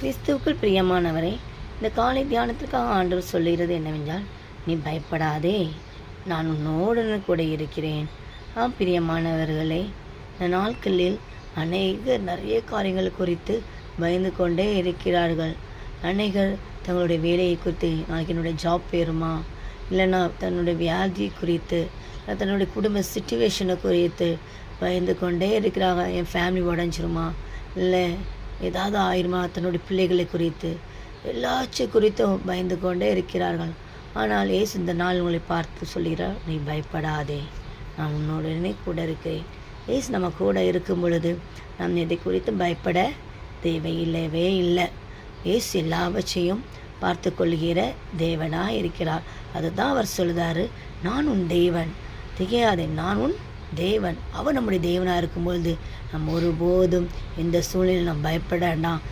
கிறிஸ்துவுக்குள் பிரியமானவரே, இந்த காலை தியானத்திற்காக ஆண்டவர் சொல்லுகிறது என்னவென்றால், நீ பயப்படாதே, நான் உன்னோடு கூட இருக்கிறேன். பிரியமானவர்களே, இந்த நாட்களில் நிறைய காரியங்கள் குறித்து பயந்து கொண்டே இருக்கிறார்கள். அநேகர் தங்களுடைய வேலையை குறித்து, நாளைக்கு என்னுடைய ஜாப் போயிருமா, இல்லைன்னா தன்னுடைய வியாதி குறித்து, தன்னுடைய குடும்ப சிச்சுவேஷனை குறித்து பயந்து கொண்டே இருக்கிறாங்க. என் ஃபேமிலி உடஞ்சிருமா, இல்லை ஏதாவது ஆயிருமா, தன்னுடைய பிள்ளைகளை குறித்து எல்லாச்சும் குறித்தும் பயந்து கொண்டே இருக்கிறார்கள். ஆனால் இயேசு இந்த நாள் உங்களை பார்த்து சொல்கிறார், நீ பயப்படாதே, நான் உன்னுடனே கூட இருக்கிறேன். இயேசு நம்ம கூட இருக்கும் பொழுது நாம் எதை குறித்து பயப்பட தேவையில்லவே இல்லை. இயேசு எல்லாவற்றையும் பார்த்து கொள்கிற தேவனாக இருக்கிறார். அதுதான் அவர் சொல்லுதாரு, நான் உன் தேவன், திகையாதே, நான் உன் தேவன். அவர் நம்முடைய தேவனாக இருக்கும்பொழுது நம்ம ஒருபோதும் எந்த சூழ்நிலையில் நம்ம பயப்பட வேண்டாம்.